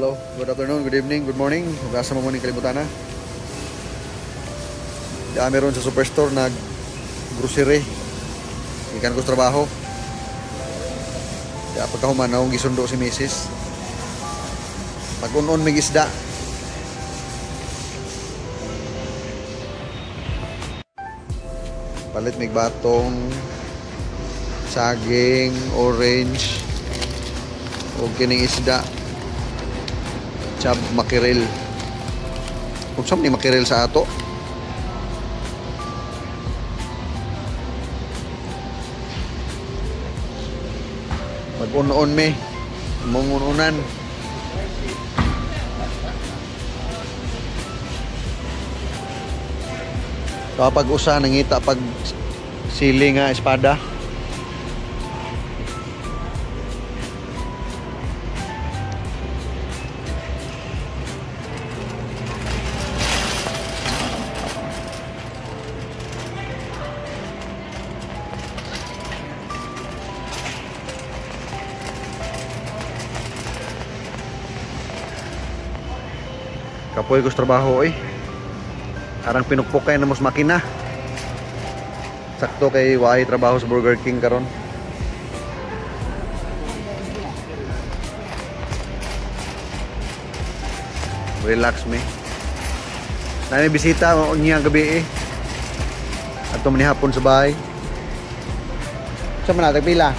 hello. Good afternoon, good evening, good morning. Ugasa mo muna yung kalimutan na. Diyan meron sa superstore na grocery. Ikan ko sa trabaho. Diyan pagkahuman na akong gisundo si Mrs. Pag-unon may isda. Palit may batong, saging, orange, o kining isda. Chab makirel. Kung saan ni makirel sa ato? Mag-unon me. Mungununan. Kapag usa nangita pag sili nga espada. Kapoy ko sa trabaho Arang pinukpok kay na mas makina. Sakto kay waay trabaho sa Burger King karon. Relax me. Na may bisita niya gabi Ato man hapon sa bahay. Sa man natag pila?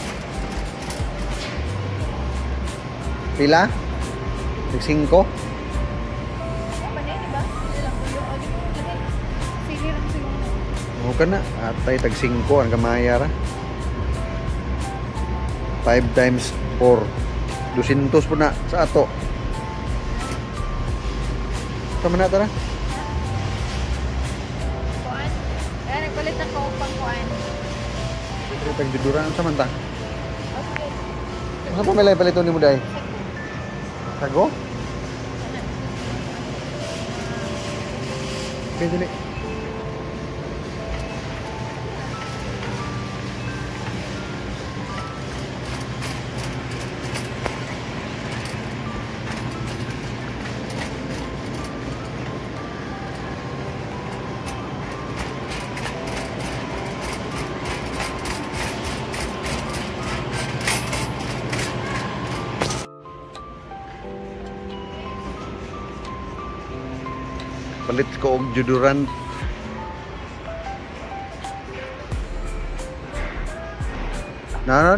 Pila? Tig 5? Ka na atay tag 5 ang kamaya ra 5 times 4 200 po na sa ato sama na tara kuan kaya nagpalit ako pang kuan tag diduran sa man ta okay. Sa pa may paliton ni mo day sago okay dili palit ko og juduran na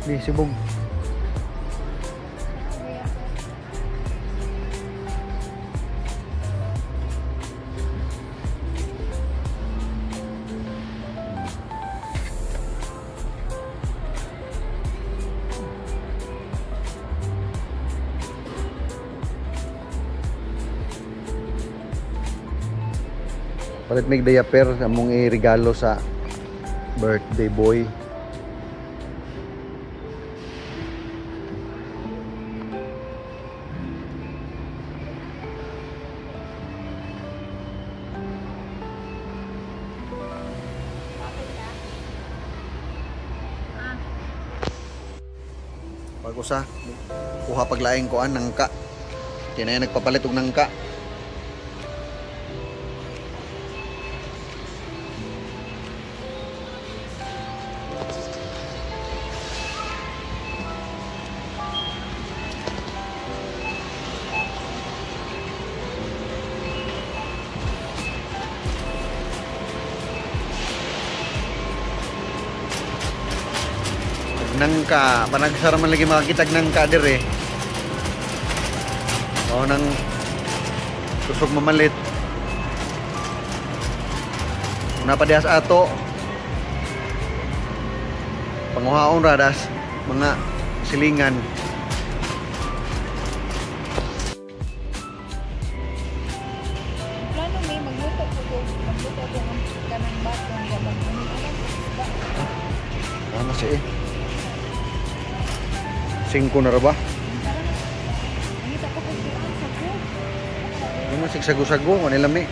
di sibog palit may diaper among i-regalo sa birthday boy. Pag usa kuha paglaing kuan nangka. Kinaya nagpapalit og nangka. Nangka, panagsara man lagi makakitag nangka dire. O nang tusog mamalit. Napadihas ato. Panguhaon radas mga silingan. Plano may magluto ko ng kanang bato ng gabang. Ano siya 5 na ra ba? Ngita ko po sa ko. Ano sigsago-sago kanila mi.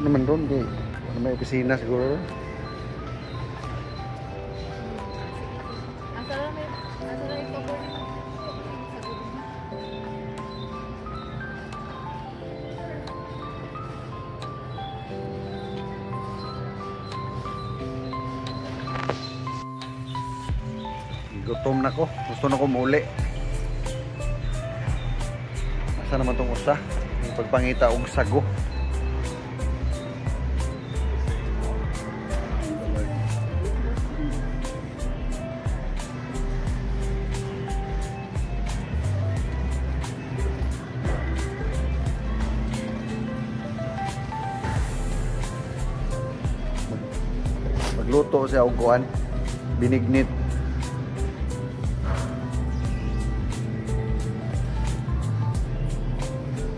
naman ron, di. Ano may opisina siguro ron. Asa lang i-cover nito? Sa gulo na. Gutom na ko. Gusto na ko muli. Asa naman tong usa? Yung pagpangita og sago. Magluto siya og kuan. Binignit.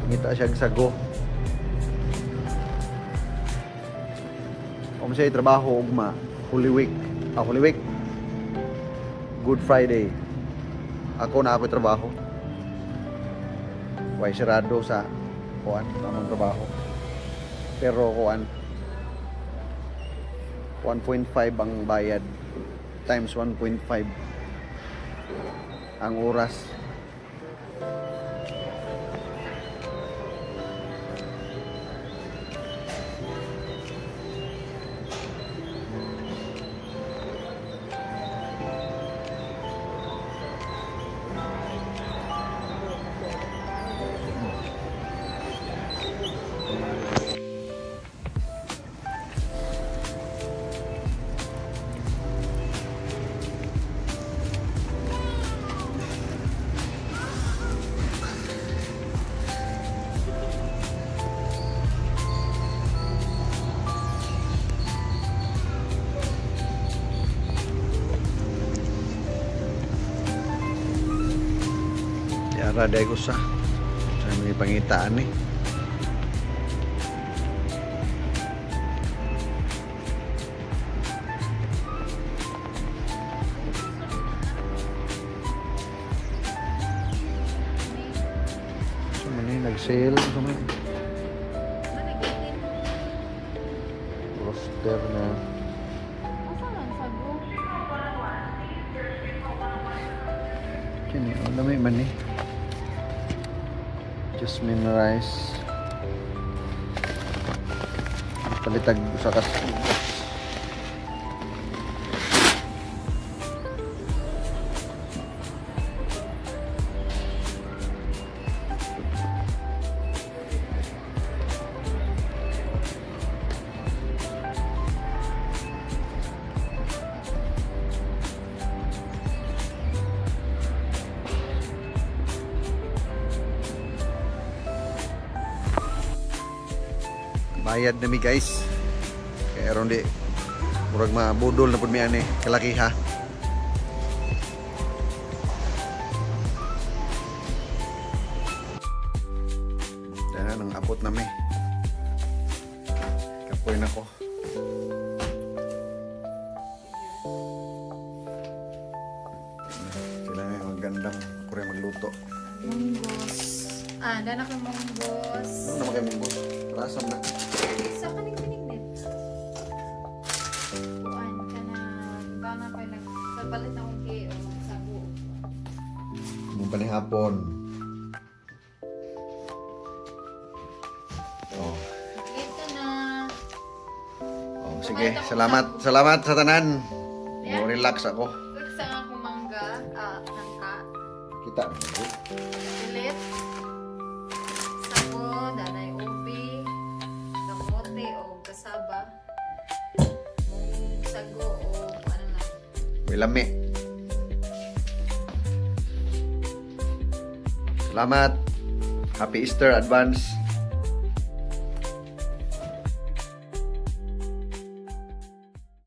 Ngita siya sago. Kung siya trabaho ugma, Holy Week. Holy Week. Good Friday. Ako na ako trabaho. Way sirado sa kuan, tamang trabaho. Pero kuan 1.5 ang bayad times 1.5 ang oras. Yara day ko sa may pangitaan eh. So mani nag-sale so mani. Manigitin. Roster na. Asa lang sago? Kini lamay man eh. Jasmine rice. Palitag sa kas. Bayad na mi guys. Kaya ron di murag mabudol na pud mi ani kalakiha. Dana nang abot na mi. Kapoy na ko. Sila nga magandang kure magluto. Munggos. Ah, dana ka munggos. Ano naman kayo munggos? Rasam na. Sa kaning binignit. Kuan ka na bana pa lang sa palit na kong kay o sago. Yung panihapon. Oh. Wait ka na. Oh, sige. Salamat. Salamat sa tanan. Yeah. Mo relax ako. Quick sa nga akong mangga. Nangka. Kita na. Ulit. Sago, danay ubi. Kamote o kasaba. Mung sago o ano na. May lami. Salamat. Happy Easter advance.